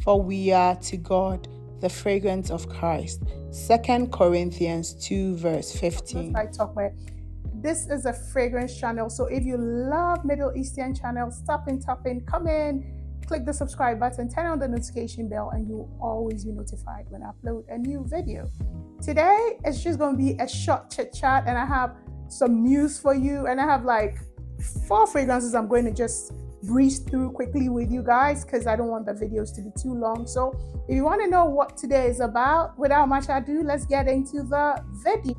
for we are to God the fragrance of Christ. 2 Corinthians 2 verse 15. This is a fragrance channel, so if you love Middle Eastern channels, tap in, come in, click the subscribe button, turn on the notification bell, and you'll always be notified when I upload a new video. Today, it's just going to be a short chit chat, and I have some news for you, and I have like 4 fragrances I'm going to just breeze through quickly with you guys because I don't want the videos to be too long. So if you want to know what today is about, without much ado, let's get into the video.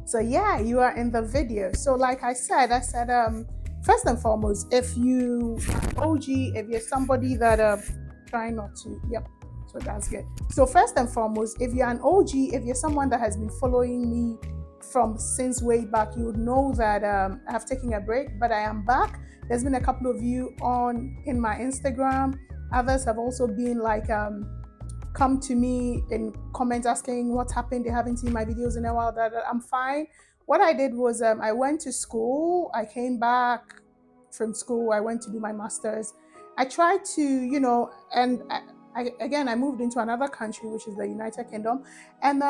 So yeah, you are in the video. So like I said, first and foremost, if you OG, if you're somebody that try not to, yep, so that's good. So first and foremost, if you're an OG, if you're someone that has been following me from since way back, you would know that I have taken a break, but I am back. There's been a couple of you in my Instagram. Others have also been like come to me in comments asking what happened. They haven't seen my videos in a while. That I'm fine. What I did was I went to school. I came back from school. I went to do my master's. I tried to, and I moved into another country, which is the United Kingdom, and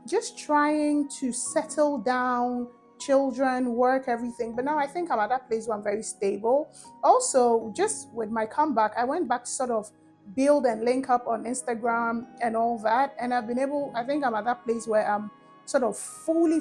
just trying to settle down, children, work, everything. But now I think I'm at that place where I'm very stable. Also, just with my comeback, I went back to sort of build and link up on Instagram and all that. And I think I'm at that place where I'm sort of fully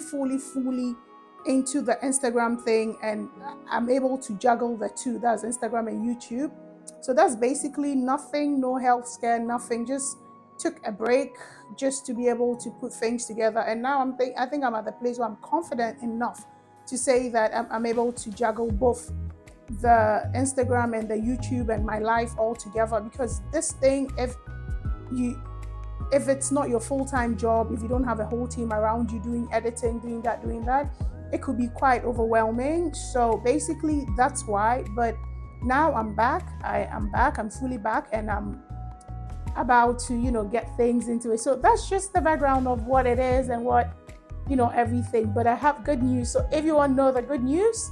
into the Instagram thing, and I'm able to juggle the two. That's Instagram and YouTube. So that's basically nothing, no health scare, nothing, just took a break just to be able to put things together. And now I think I'm at the place where I'm confident enough to say that I'm able to juggle both the Instagram and the YouTube and my life all together, because this thing, if it's not your full-time job, if you don't have a whole team around you doing editing, doing that, it could be quite overwhelming. So basically that's why. But now I'm back. I'm fully back, and I'm about to get things into it. So that's just the background of what it is and what everything. But I have good news. So if you want to know the good news,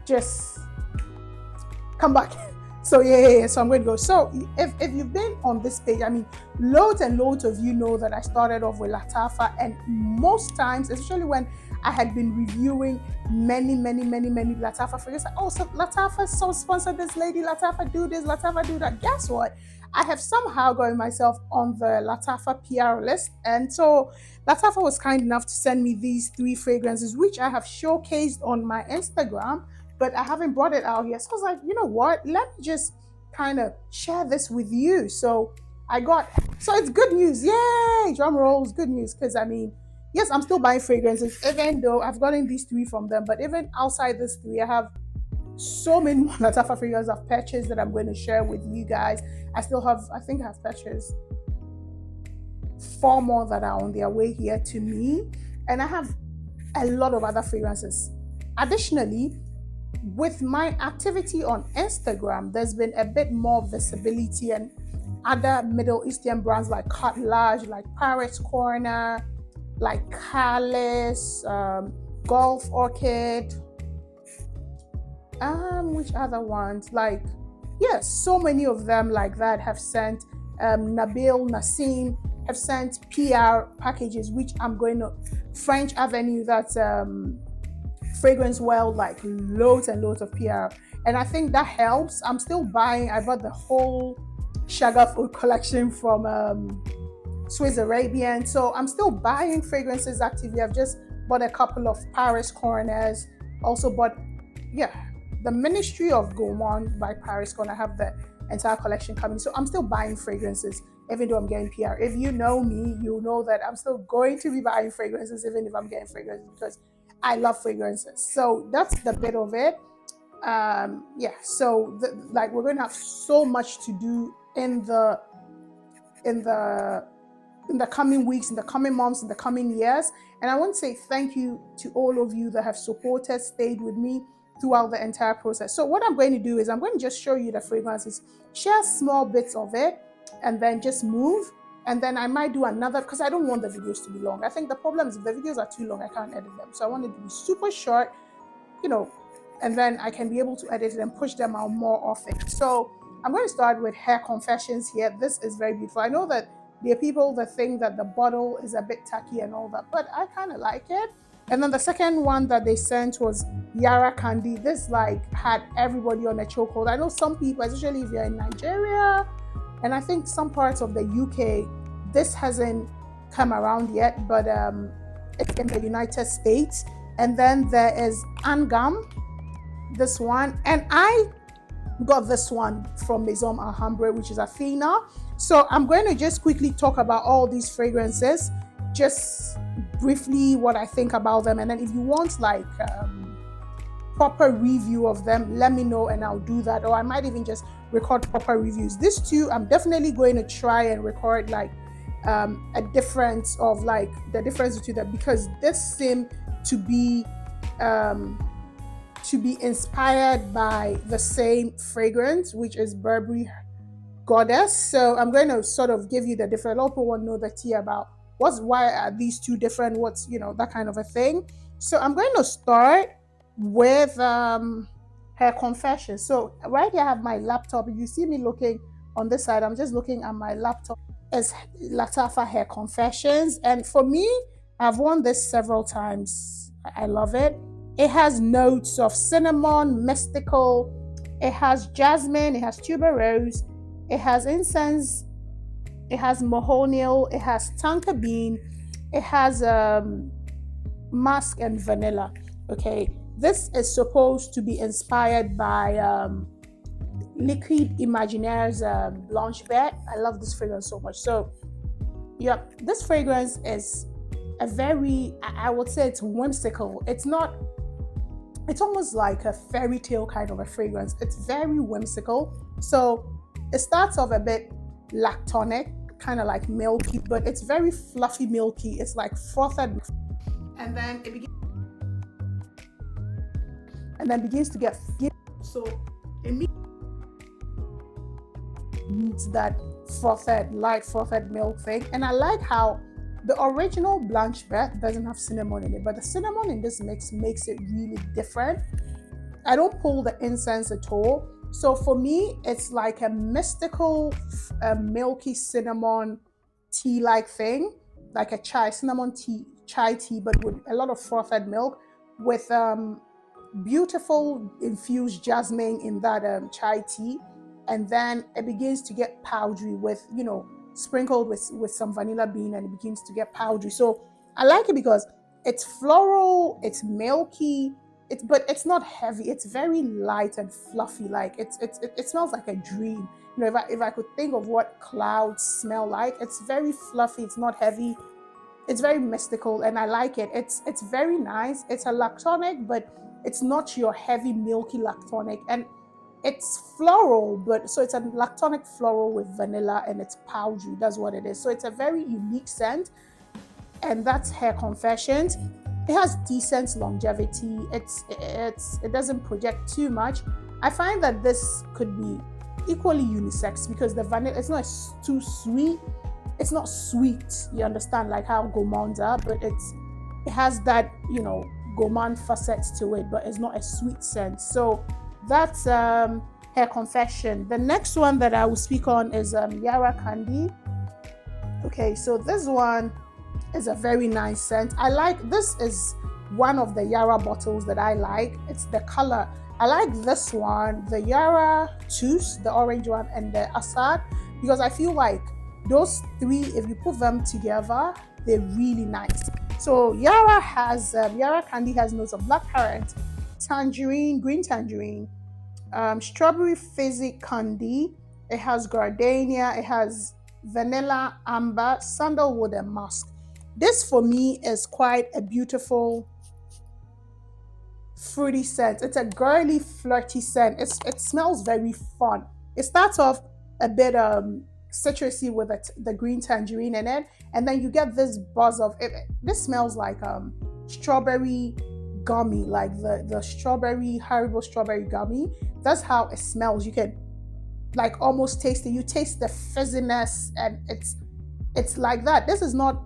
just come back. So yeah. So I'm going to go. So if you've been on this page, loads and loads of you know that I started off with Lattafa, and most times, especially when I had been reviewing many Lattafa fragrances, so Lattafa so sponsored this lady, Lattafa do this, Lattafa do that. Guess what? I have somehow gotten myself on the Lattafa PR list, and so Lattafa was kind enough to send me these 3 fragrances, which I have showcased on my Instagram, but I haven't brought it out yet. So I was like, you know what? Let me just kind of share this with you. So it's good news. Yay! Drum rolls, good news. Because yes, I'm still buying fragrances, even though I've gotten these 3 from them. But even outside this 3, I have so many more Lattafa fragrances I've purchased that I'm going to share with you guys. I think I've purchased 4 more that are on their way here to me. And I have a lot of other fragrances. Additionally, with my activity on Instagram, there's been a bit more visibility, and other Middle Eastern brands like Cutlass, like Paris Corner, like Calice, Gulf Orchid, which other ones? So many of them like that have sent, Nabil, Nassim have sent PR packages, which I'm going to, French Avenue, that's Fragrance World, like loads and loads of PR. And I think that helps. I'm still buying. I bought the whole Sugar Food collection from Swiss Arabian. So I'm still buying fragrances actively. I've just bought a couple of Paris Corners. Also bought, the Ministry of Gourmand by Paris Corner. I have the entire collection coming. So I'm still buying fragrances, even though I'm getting PR. If you know me, you know that I'm still going to be buying fragrances, even if I'm getting fragrances, because I love fragrances. So that's the bit of it. So we're going to have so much to do in the coming weeks, in the coming months, in the coming years. And I want to say thank you to all of you that have supported, stayed with me throughout the entire process. So what I'm going to do is I'm going to just show you the fragrances, share small bits of it, and then just move. And then I might do another, because I don't want the videos to be long. I think the problem is if the videos are too long, I can't edit them. So I want it to be super short, and then I can be able to edit it and push them out more often. So I'm going to start with Hair Confessions here. This is very beautiful. I know that there are people that think that the bottle is a bit tacky and all that, but I kind of like it. And then the second one that they sent was Yara Candy. This like had everybody on a chokehold. I know some people, especially if you're in Nigeria, and I think some parts of the UK, this hasn't come around yet, but it's in the United States. And then there is Angham, this one, and I got this one from Maison Alhambra, which is Athena. So I'm going to just quickly talk about all these fragrances, just briefly what I think about them, and then if you want like proper review of them, let me know and I'll do that, or I might even just record proper reviews. These two I'm definitely going to try and record like a difference of like the difference between them, because this seem to be inspired by the same fragrance, which is Burberry Goddess. So I'm going to sort of give you the different. A lot of people want to know the tea about why are these two different, what's that kind of a thing. So I'm going to start with Hair Confession. So right here I have my laptop. If you see me looking on this side, I'm just looking at my laptop. It's Lattafa Hair Confessions, and for me, I've worn this several times. I love it. It has notes of cinnamon, mystical. It has jasmine. It has tuberose. It has incense. It has mahonial. It has tonka bean. It has musk and vanilla. Okay, this is supposed to be inspired by Liquid Imaginaire's Blanche Bête. I love this fragrance so much. So, yeah, this fragrance is a very, I would say it's whimsical. It's almost like a fairy tale kind of a fragrance. It's very whimsical. So it starts off a bit lactonic, kind of like milky, but it's very fluffy milky. It's like frothed, and then begins to get so it meets that light frothed milk thing. And I like how the original Blanche Bête doesn't have cinnamon in it, but the cinnamon in this mix makes it really different. I don't pull the incense at all. So for me, it's like a mystical, milky cinnamon tea-like thing, like a cinnamon tea, chai tea, but with a lot of frothed milk, with beautiful infused jasmine in that chai tea. And then it begins to get powdery with, sprinkled with some vanilla bean, and it begins to get powdery. So I like it because it's floral, it's milky, but it's not heavy. It's very light and fluffy. Like it smells like a dream. If I could think of what clouds smell like, it's very fluffy. It's not heavy. It's very mystical, and I like it. It's very nice. It's a lactonic, but it's not your heavy milky lactonic, and it's floral, but so it's a lactonic floral with vanilla, and it's powdery. That's what it is. So it's a very unique scent, and that's Hair Confessions. It has decent longevity. It doesn't project too much. I find that this could be equally unisex because the vanilla, it's not too sweet. It's not sweet, you understand, like how gourmands are, but it has that, gourmand facets to it, but it's not a sweet scent. So that's Hair Confession. The next one that I will speak on is Yara Candy. Okay, so this one is a very nice scent. This is one of the Yara bottles that I like. It's the color. I like this one, the Yara Tous, the orange one, and the Assad, because I feel like those three, if you put them together, they're really nice. So Yara Candy has notes of blackcurrant, tangerine, green tangerine, strawberry fizzy candy. It has gardenia. It has vanilla, amber, sandalwood, and musk. This for me is quite a beautiful fruity scent. It's a girly, flirty scent. It smells very fun. It starts off a bit citrusy with the green tangerine in it, and then you get this buzz of it. This smells like strawberry gummy, like the strawberry Haribo strawberry gummy. That's how it smells. You can like almost taste it. You taste the fizziness, and it's like that. This is not.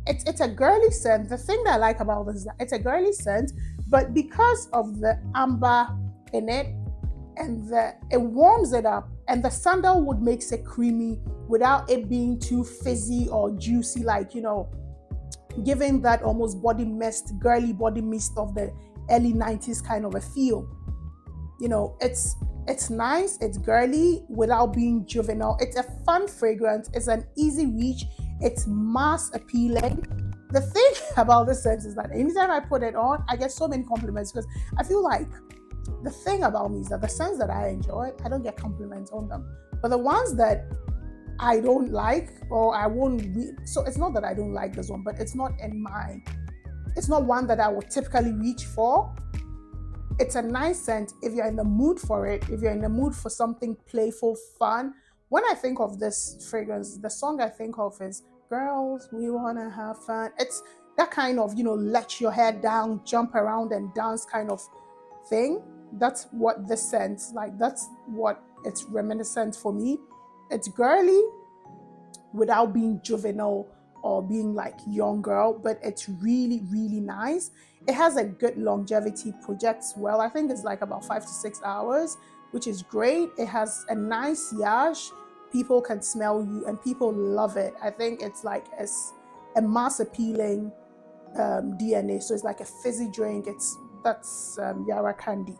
It's a girly scent. The thing that I like about this is that it's a girly scent, but because of the amber in it, and it warms it up, and the sandalwood makes it creamy without it being too fizzy or juicy, like, giving that almost body mist, girly body mist of the early 90s kind of a feel. It's nice, it's girly without being juvenile. It's a fun fragrance, it's an easy reach, it's mass appealing. The thing about this scent is that anytime I put it on, I get so many compliments, because I feel like the thing about me is that the scents that I enjoy, I don't get compliments on them. But the ones that I don't like, or I won't so it's not that I don't like this one, but it's not one that I would typically reach for. It's a nice scent if you're in the mood for it, if you're in the mood for something playful, fun. When I think of this fragrance, the song I think of is Girls, We Wanna Have Fun. It's that kind of, let your hair down, jump around and dance kind of thing. That's what this scent, like, that's what it's reminiscent for me. It's girly without being juvenile or being like young girl, but it's really, really nice. It has a good longevity, projects well. I think it's like about 5 to 6 hours, which is great. It has a nice yash. People can smell you and people love it. I think it's like a mass appealing DNA. So it's like a fizzy drink. That's Yara candy.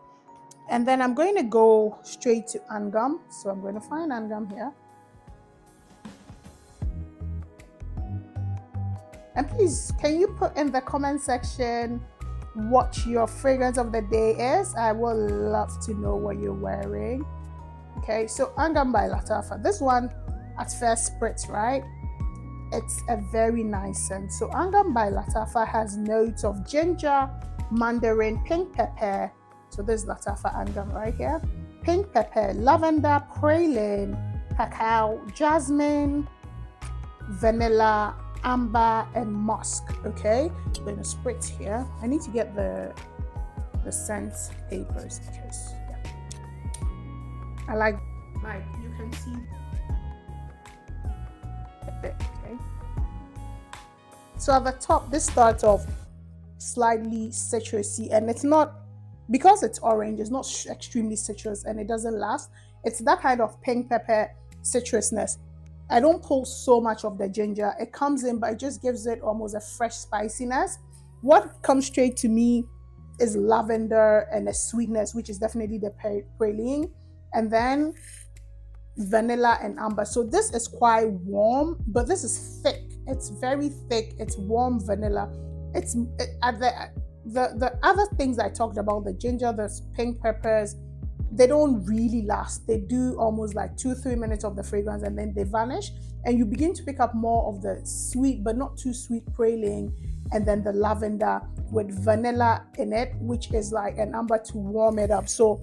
And then I'm going to go straight to Angham. So I'm going to find Angham here. And please, can you put in the comment section what your fragrance of the day is? I would love to know what you're wearing. Okay, so Angham by Lattafa. This one, at first spritz, right? It's a very nice scent. So Angham by Lattafa has notes of ginger, mandarin, pink pepper. So this is Lattafa Angham right here. Pink pepper, lavender, praline, cacao, jasmine, vanilla, amber, and musk. Okay, I'm going to spritz here. I need to get the scent papers, because I like you can see a bit. Okay, so at the top, this starts off slightly citrusy, and it's not, because it's orange, it's not extremely citrus, and it doesn't last. It's that kind of pink pepper citrusness. I don't pull so much of the ginger. It comes in, but it just gives it almost a fresh spiciness. What comes straight to me is lavender and a sweetness, which is definitely the praline, and then vanilla and amber. So this is quite warm, but this is thick. It's very thick. It's warm vanilla. The other things I talked about, the ginger, the pink peppers, they don't really last. They do almost like 2-3 minutes of the fragrance, and then they vanish, and you begin to pick up more of the sweet but not too sweet praline, and then the lavender with vanilla in it, which is like an amber to warm it up. So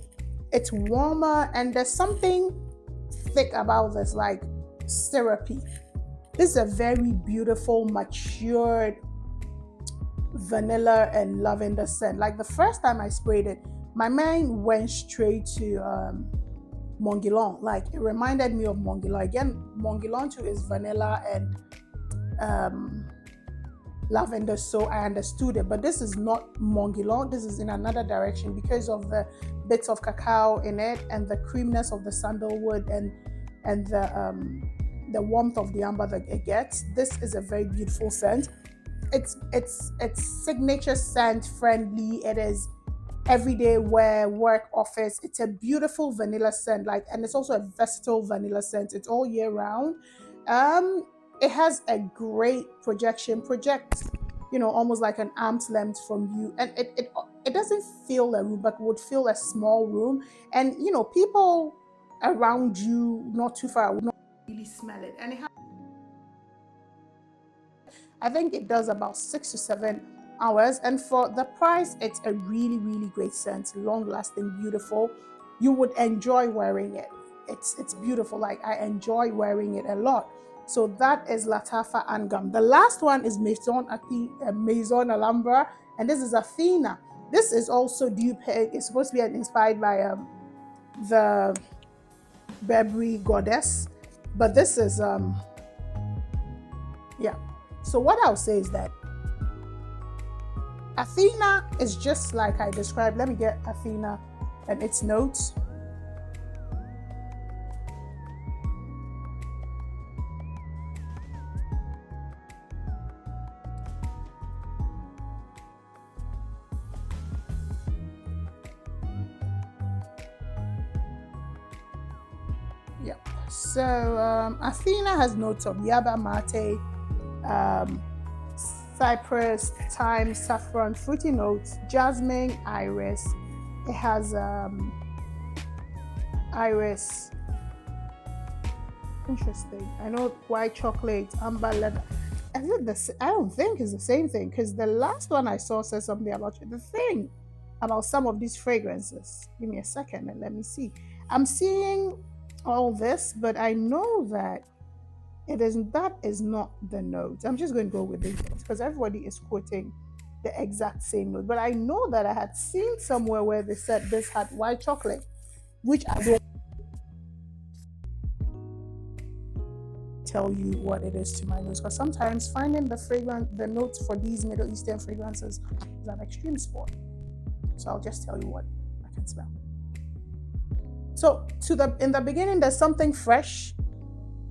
it's warmer, and there's something thick about this, like syrupy. This is a very beautiful, matured vanilla and lavender scent. Like the first time I sprayed it, my mind went straight to Monguilon. Like it reminded me of Monguilon. Again, Monguilon too is vanilla and lavender, so I understood it. But this is not Monguilon. This is in another direction because of the bits of cacao in it and the creaminess of the sandalwood and the warmth of the amber that it gets. This is a very beautiful scent. It's signature scent friendly. It is everyday wear, work, office. It's a beautiful vanilla scent, and it's also a versatile vanilla scent. It's all year round. It has a great projection. Projects, almost like an arm's length from you, and it doesn't fill a room, but would fill a small room. And people around you, not too far, would not really smell it. And I think it does about 6 to 7 hours, and for the price, it's a really, really great scent, long lasting, beautiful. You would enjoy wearing it. It's beautiful. Like I enjoy wearing it a lot. So that is Lattafa Angham. The last one is Maison Alhambra, and this is Athena. This is also dupe. It's supposed to be inspired by the Berberry goddess, but this is yeah. So what I'll say is that Athena is just like I described. Let me get Athena and its notes. Yep. So Athena has notes of yerba mate, um, cypress, thyme, saffron, fruity notes, jasmine, iris. It has iris. Interesting. I know white chocolate, amber leather. Is it the? I don't think it's the same thing because the last one I saw said something about the thing about some of these fragrances. Give me a second and let me see. I'm seeing all this, but I know that that is not the note. I'm just going to go with this because everybody is quoting the exact same note. But I know that I had seen somewhere where they said this had white chocolate, which I don't tell you what it is to my nose because sometimes finding the notes for these Middle Eastern fragrances is an extreme sport. So I'll just tell you what I can smell. So in the beginning, there's something fresh.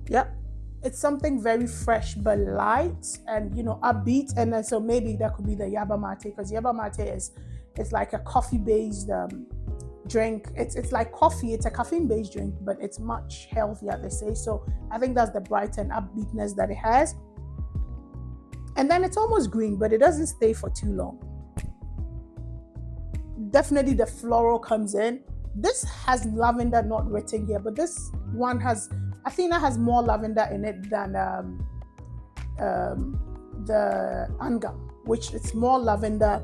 Yep. It's something very fresh but light and upbeat. And then so maybe that could be the yerba mate because yerba mate it's like a coffee based drink. It's like coffee. It's a caffeine based drink, but it's much healthier, they say. So I think that's the bright and upbeatness that it has. And then it's almost green, but it doesn't stay for too long. Definitely the floral comes in. This has lavender not written here, but this one Athena has more lavender in it than the Angham, which is more lavender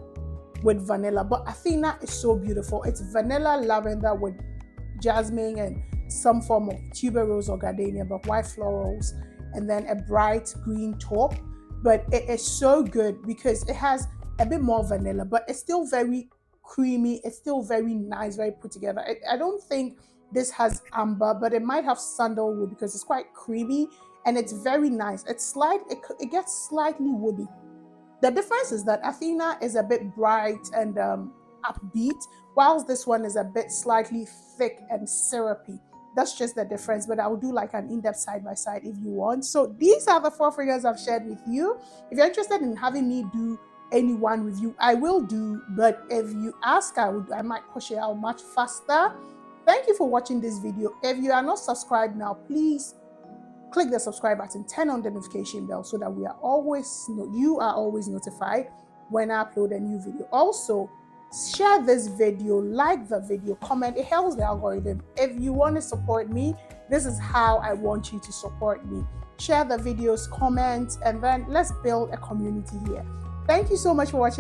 with vanilla. But Athena is so beautiful. It's vanilla lavender with jasmine and some form of tuberose or gardenia, but white florals, and then a bright green top. But it is so good because it has a bit more vanilla, but it's still very creamy. It's still very nice, very put together. I don't think this has amber, but it might have sandalwood because it's quite creamy and it's very nice. It gets slightly woody. The difference is that Athena is a bit bright and upbeat, whilst this one is a bit slightly thick and syrupy. That's just the difference, but I'll do like an in-depth side-by-side if you want. So these are the 4 fragrances I've shared with you. If you're interested in having me do any one review, I will do, but if you ask, I might push it out much faster. Thank you for watching this video. If you are not subscribed now, please click the subscribe button, turn on the notification bell so that you are always notified when I upload a new video. Also, share this video, like the video, comment. It helps the algorithm. If you want to support me, this is how I want you to support me. Share the videos, comment, and then let's build a community here. Thank you so much for watching.